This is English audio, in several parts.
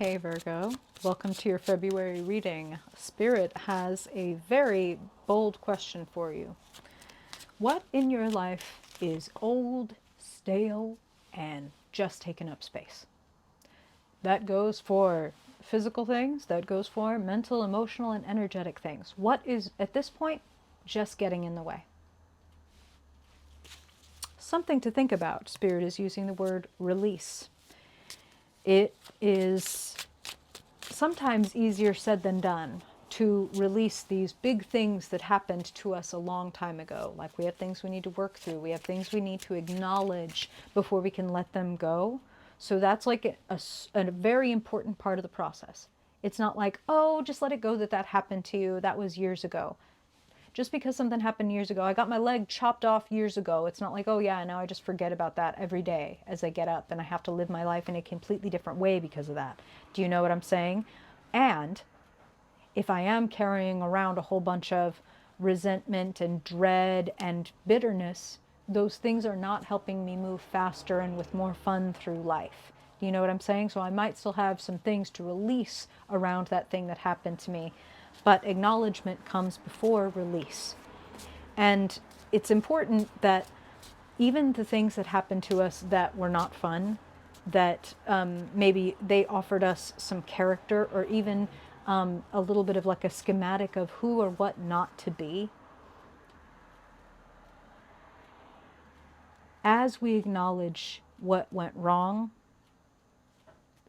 Hey Virgo, welcome to your February reading. Spirit has a very bold question for you. What in your life is old, stale, and just taking up space? That goes for physical things, that goes for mental, emotional, and energetic things. What is, at this point, just getting in the way? Something to think about. Spirit is using the word release. It is sometimes easier said than done to release these big things that happened to us a long time ago. Like we have things we need to work through, we have things we need to acknowledge before we can let them go. So that's like a very important part of the process. It's not like, oh, just let it go that happened to you. That was years ago. Just because something happened years ago, I got my leg chopped off years ago. It's not like, oh yeah, now I just forget about that every day as I get up and I have to live my life in a completely different way because of that. Do you know what I'm saying? And if I am carrying around a whole bunch of resentment and dread and bitterness, those things are not helping me move faster and with more fun through life. Do you know what I'm saying? So I might still have some things to release around that thing that happened to me, but acknowledgement comes before release. And it's important that even the things that happened to us that were not fun, that maybe they offered us some character or even a little bit of like a schematic of who or what not to be. As we acknowledge what went wrong,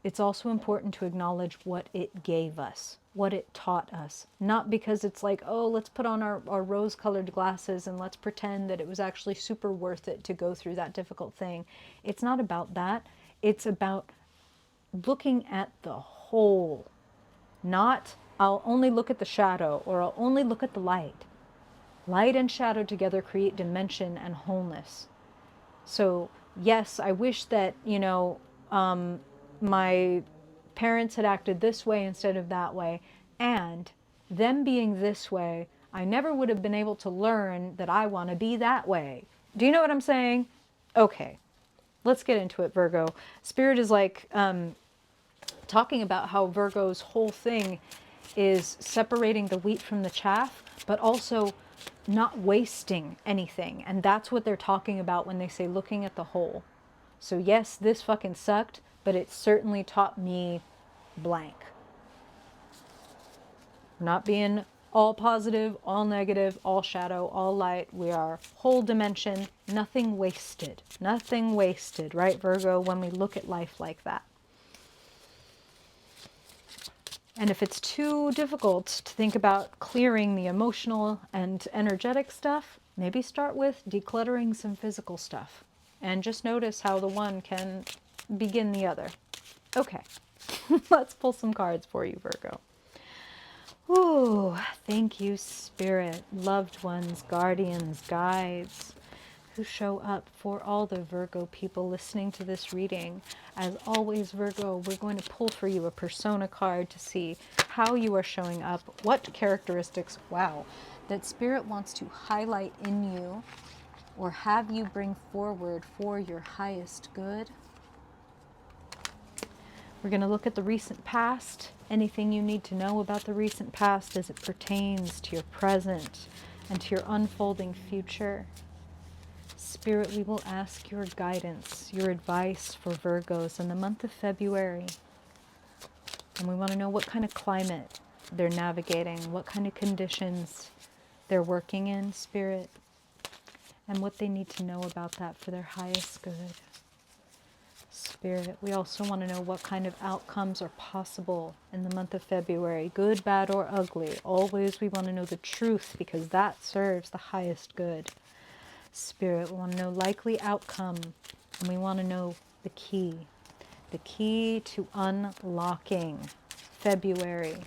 it's also important to acknowledge what it gave us, what it taught us. Not because it's like, oh, let's put on our rose-colored glasses and let's pretend that it was actually super worth it to go through that difficult thing. It's not about that. It's about looking at the whole. Not, I'll only look at the shadow or I'll only look at the light. Light and shadow together create dimension and wholeness. So, yes, I wish that, my parents had acted this way instead of that way. And them being this way, I never would have been able to learn that I want to be that way. Do you know what I'm saying? Okay, let's get into it, Virgo. Spirit is like talking about how Virgo's whole thing is separating the wheat from the chaff, but also not wasting anything. And that's what they're talking about when they say looking at the whole. So yes, this fucking sucked, but it certainly taught me blank. We're not being all positive, all negative, all shadow, all light. We are whole dimension, nothing wasted. Nothing wasted, right, Virgo, when we look at life like that. And if it's too difficult to think about clearing the emotional and energetic stuff, maybe start with decluttering some physical stuff. And just notice how the one can begin the other. Okay, let's pull some cards for you, Virgo. Ooh, thank you, Spirit, loved ones, guardians, guides, who show up for all the Virgo people listening to this reading. As always, Virgo, we're going to pull for you a persona card to see how you are showing up, what characteristics, wow, that Spirit wants to highlight in you or have you bring forward for your highest good. We're going to look at the recent past, anything you need to know about the recent past as it pertains to your present and to your unfolding future. Spirit, we will ask your guidance, your advice for Virgos in the month of February. And we want to know what kind of climate they're navigating, what kind of conditions they're working in, Spirit, and what they need to know about that for their highest good. Spirit, we also want to know what kind of outcomes are possible in the month of February, good, bad, or ugly. Always we want to know the truth because that serves the highest good. Spirit, we want to know likely outcome, and we want to know the key to unlocking February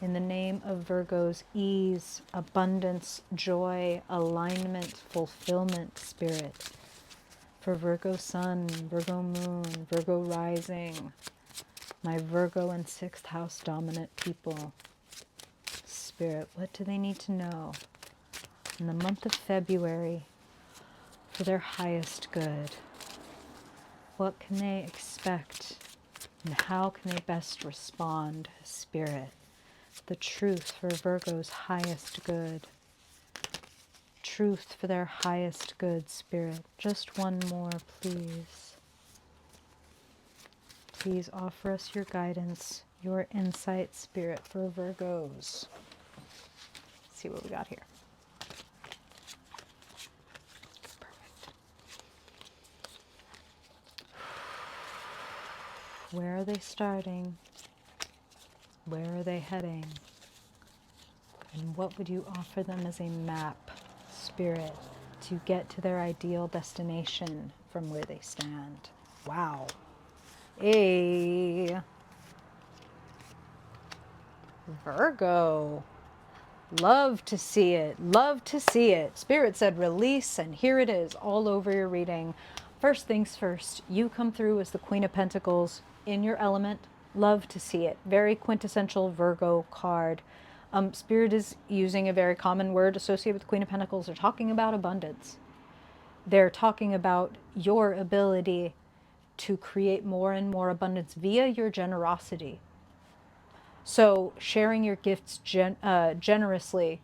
in the name of Virgo's ease, abundance, joy, alignment, fulfillment, Spirit. For Virgo Sun, Virgo Moon, Virgo Rising, my Virgo and 6th house dominant people. Spirit, what do they need to know in the month of February for their highest good? What can they expect And how can they best respond, Spirit? The truth for Virgo's highest good. Truth for their highest good, Spirit. Just one more, please. Please offer us your guidance, your insight, Spirit, for Virgos. Let's see what we got here. Perfect. Where are they starting? Where are they heading? And what would you offer them as a map, Spirit, to get to their ideal destination from where they stand? Wow. Hey, Virgo. Love to see it. Love to see it. Spirit said release, and here it is all over your reading. First things first, you come through as the Queen of Pentacles in your element. Love to see it. Very quintessential Virgo card. Spirit is using a very common word associated with the Queen of Pentacles. They're talking about abundance. They're talking about your ability to create more and more abundance via your generosity. So sharing your gifts generously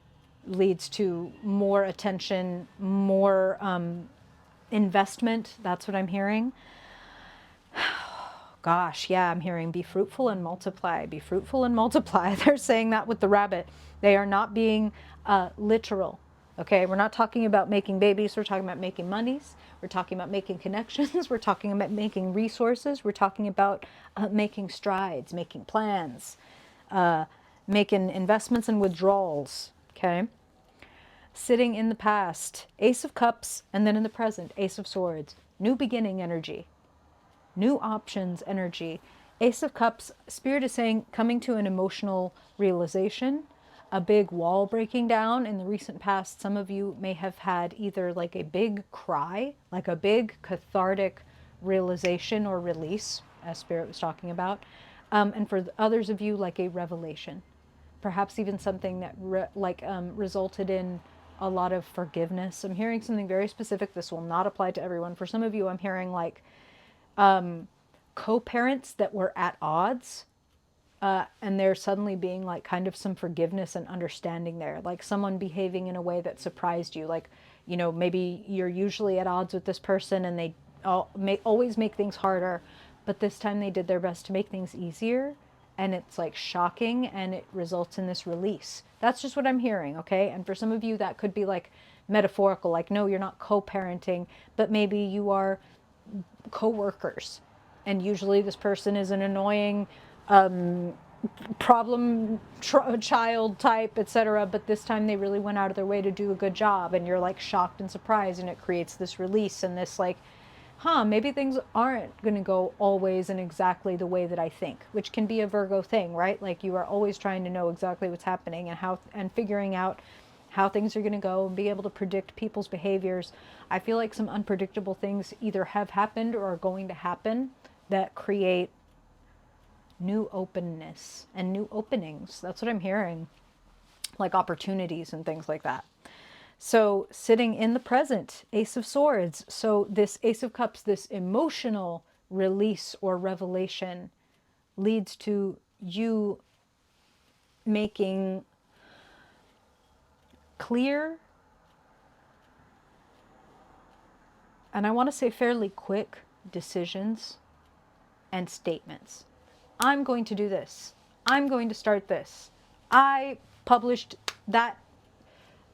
leads to more attention, more investment. That's what I'm hearing. Gosh, yeah, I'm hearing be fruitful and multiply. Be fruitful and multiply. They're saying that with the rabbit. They are not being literal. Okay, we're not talking about making babies. We're talking about making monies. We're talking about making connections. We're talking about making resources. We're talking about making strides, making plans, making investments and withdrawals. Okay, sitting in the past, Ace of Cups, and then in the present, Ace of Swords. New beginning energy. New options energy. Ace of Cups, Spirit is saying coming to an emotional realization, a big wall breaking down. In the recent past, some of you may have had either like a big cry, like a big cathartic realization or release, as Spirit was talking about. And for others of you, like a revelation. Perhaps even something that resulted in a lot of forgiveness. I'm hearing something very specific. This will not apply to everyone. For some of you, I'm hearing like co-parents that were at odds, and there suddenly being like kind of some forgiveness and understanding there, like someone behaving in a way that surprised you, like, you know, maybe you're usually at odds with this person and they always make things harder, but this time they did their best to make things easier, and it's like shocking, and it results in this release. That's just what I'm hearing. Okay, and for some of you that could be like metaphorical, like no, you're not co-parenting, but maybe you are co-workers, and usually this person is an annoying problem child type, etc., but this time they really went out of their way to do a good job, and you're like shocked and surprised, and it creates this release and this like, maybe things aren't going to go always in exactly the way that I think, which can be a Virgo thing, right? Like you are always trying to know exactly what's happening and how, and figuring out how things are going to go and be able to predict people's behaviors. I feel like some unpredictable things either have happened or are going to happen that create new openness and new openings. That's what I'm hearing, like opportunities and things like that. So sitting in the present, Ace of Swords. So this Ace of Cups, this emotional release or revelation leads to you making clear, and I want to say fairly quick, decisions and statements. I'm going to do this. I'm going to start this. I published that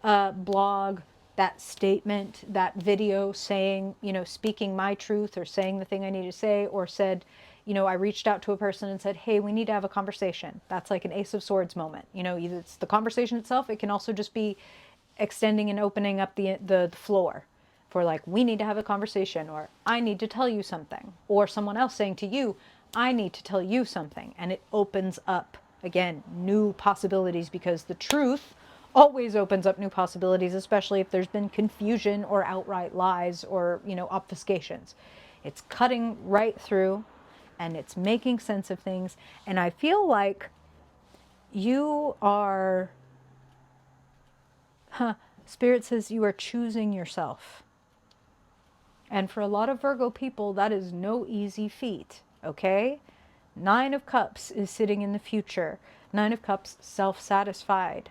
blog, that statement, that video saying, you know, speaking my truth or saying the thing I need to say, or said, you know, I reached out to a person and said, hey, we need to have a conversation. That's like an Ace of Swords moment. You know, either it's the conversation itself, it can also just be extending and opening up the floor for like, we need to have a conversation, or I need to tell you something, or someone else saying to you, I need to tell you something. And it opens up, again, new possibilities, because the truth always opens up new possibilities, especially if there's been confusion or outright lies or, you know, obfuscations. It's cutting right through and it's making sense of things. And I feel like you are, Spirit says you are choosing yourself. And for a lot of Virgo people, that is no easy feat, okay? Nine of Cups is sitting in the future. Nine of Cups, self-satisfied.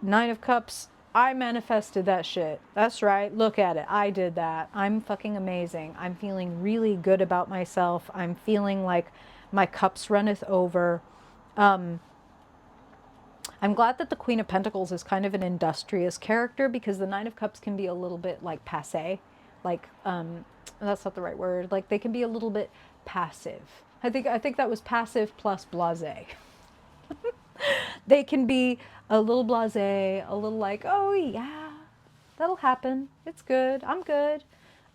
Nine of Cups, I manifested that shit. That's right. Look at it. I did that. I'm fucking amazing. I'm feeling really good about myself. I'm feeling like my cups runneth over. I'm glad that the Queen of Pentacles is kind of an industrious character, because the Nine of Cups can be a little bit like passé. Like, that's not the right word. Like, they can be a little bit passive. I think that was passive plus blasé. They can be a little blasé, a little like, oh yeah, that'll happen. It's good. I'm good.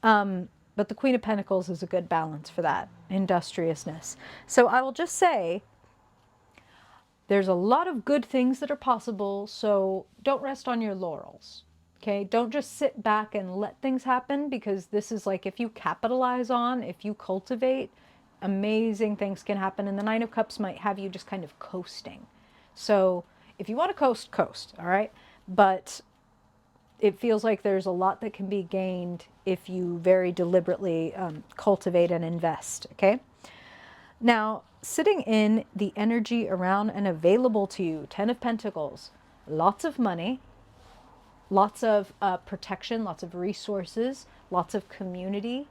But the Queen of Pentacles is a good balance for that industriousness. So I will just say, there's a lot of good things that are possible, so don't rest on your laurels. Okay, don't just sit back and let things happen, because this is like, if you capitalize on, if you cultivate, amazing things can happen. And the Nine of Cups might have you just kind of coasting. So if you want to coast, coast, all right? But it feels like there's a lot that can be gained if you very deliberately cultivate and invest, okay? Now, sitting in the energy around and available to you, Ten of Pentacles, lots of money, lots of protection, lots of resources, lots of community.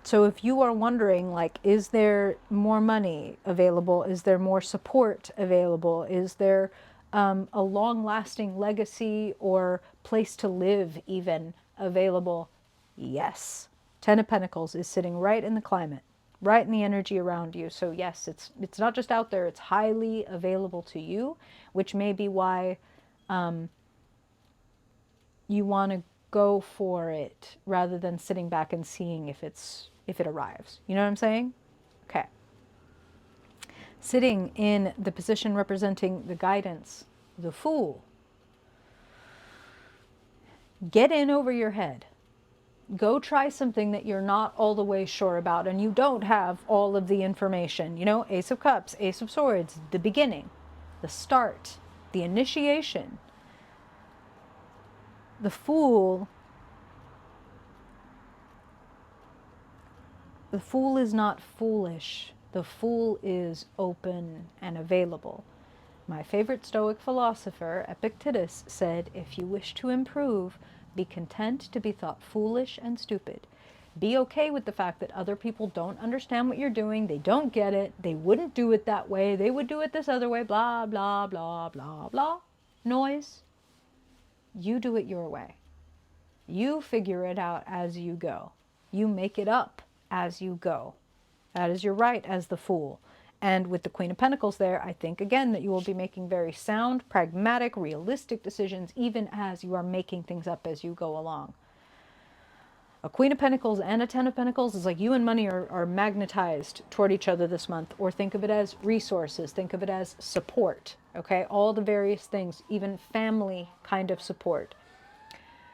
So if you are wondering, like, is there more money available? Is there more support available? Is there a long-lasting legacy or place to live even available? Yes. Ten of Pentacles is sitting right in the climate, right in the energy around you. So yes, it's not just out there, it's highly available to you, which may be why you want to go for it rather than sitting back and seeing if it arrives. You know what I'm saying? Okay. Sitting in the position representing the guidance, the Fool. Get in over your head. Go try something that you're not all the way sure about and you don't have all of the information. You know, Ace of Cups, Ace of Swords, the beginning, the start, the initiation. The Fool is not foolish. The Fool is open and available. My favorite Stoic philosopher, Epictetus, said, if you wish to improve, be content to be thought foolish and stupid. Be okay with the fact that other people don't understand what you're doing. They don't get it. They wouldn't do it that way. They would do it this other way. Blah, blah, blah, blah, blah. Noise. You do it your way. You figure it out as you go. You make it up as you go. That is your right as the Fool. And with the Queen of Pentacles there, I think again that you will be making very sound, pragmatic, realistic decisions, even as you are making things up as you go along. A Queen of Pentacles and a Ten of Pentacles is like you and money are magnetized toward each other this month. Or think of it as resources. Think of it as support. Okay? All the various things, even family kind of support.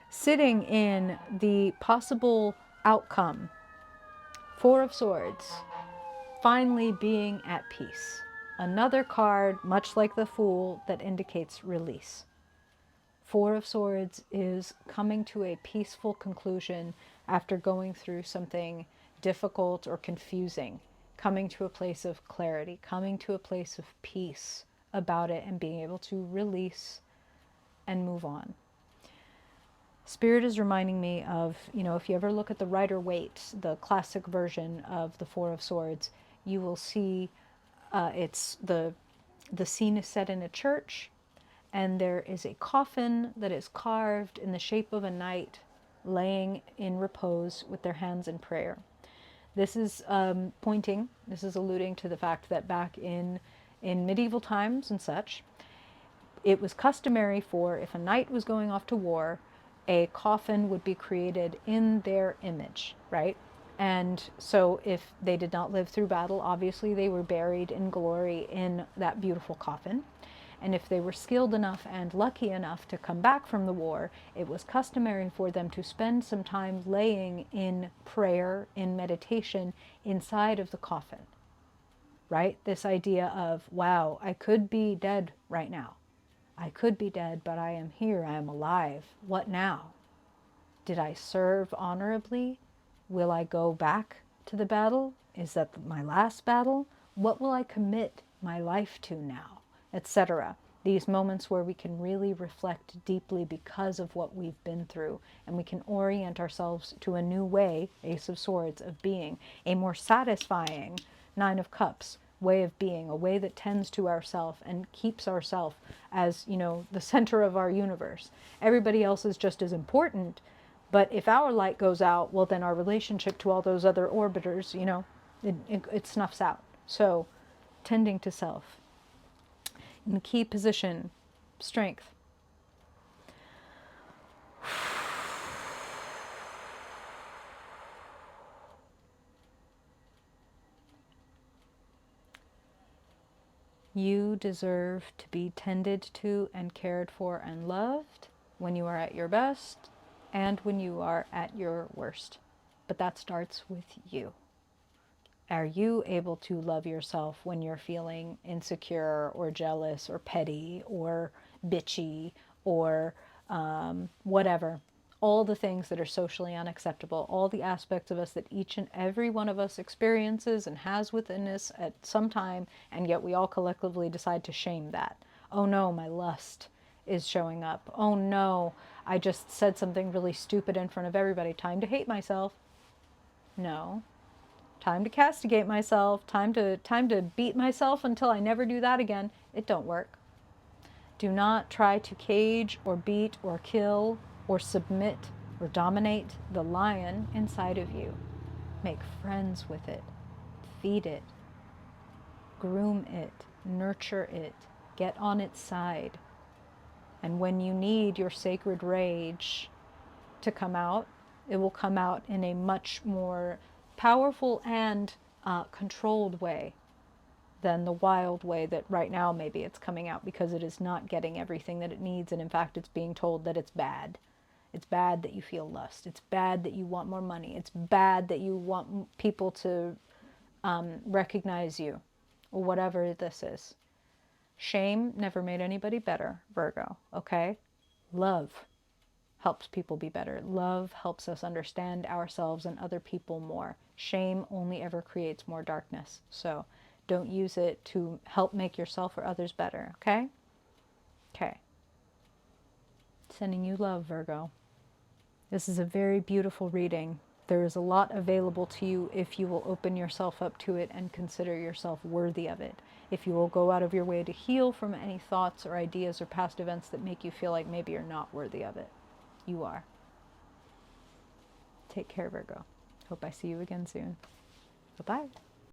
Sitting in the possible outcome, Four of Swords, finally being at peace. Another card, much like the Fool, that indicates release. Four of Swords is coming to a peaceful conclusion after going through something difficult or confusing, coming to a place of clarity, coming to a place of peace about it and being able to release and move on. Spirit is reminding me of, you know, if you ever look at the Rider-Waite, the classic version of the Four of Swords, you will see it's the scene is set in a church, and there is a coffin that is carved in the shape of a knight laying in repose with their hands in prayer. This is this is alluding to the fact that back in medieval times and such, it was customary for, if a knight was going off to war, a coffin would be created in their image, right? And so if they did not live through battle, obviously they were buried in glory in that beautiful coffin. And if they were skilled enough and lucky enough to come back from the war, it was customary for them to spend some time laying in prayer, in meditation, inside of the coffin, right? This idea of, wow, I could be dead right now. I could be dead, but I am here. I am alive. What now? Did I serve honorably? Will I go back to the battle Is that my last battle? What will I commit my life to now? Etc. These moments where we can really reflect deeply because of what we've been through, and we can orient ourselves to a new way, Ace of Swords, of being, a more satisfying Nine of Cups way of being, a way that tends to ourself and keeps ourself as, the center of our universe. Everybody else is just as important, but if our light goes out, well, then our relationship to all those other orbiters, it snuffs out. So, tending to self. In the key position, strength. You deserve to be tended to and cared for and loved when you are at your best and when you are at your worst. But that starts with you. Are you able to love yourself when you're feeling insecure or jealous or petty or bitchy or whatever? All the things that are socially unacceptable, all the aspects of us that each and every one of us experiences and has within us at some time, and yet we all collectively decide to shame that. Oh no, my lust is showing up. Oh no, I just said something really stupid in front of everybody. Time to hate myself. No. Time to castigate myself, time to beat myself until I never do that again. It don't work. Do not try to cage or beat or kill or submit or dominate the lion inside of you. Make friends with it. Feed it. Groom it. Nurture it. Get on its side. And when you need your sacred rage to come out, it will come out in a much more powerful and controlled way than the wild way that right now maybe it's coming out, because it is not getting everything that it needs, and in fact it's being told that it's bad. It's bad that you feel lust. It's bad that you want more money. It's bad that you want people to recognize you, or whatever this is. Shame never made anybody better, Virgo, okay? Love helps people be better. Love helps us understand ourselves and other people more. Shame only ever creates more darkness. So don't use it to help make yourself or others better, okay? Okay. Sending you love, Virgo. This is a very beautiful reading. There is a lot available to you if you will open yourself up to it and consider yourself worthy of it. If you will go out of your way to heal from any thoughts or ideas or past events that make you feel like maybe you're not worthy of it. You are. Take care, Virgo. Hope I see you again soon. Bye-bye.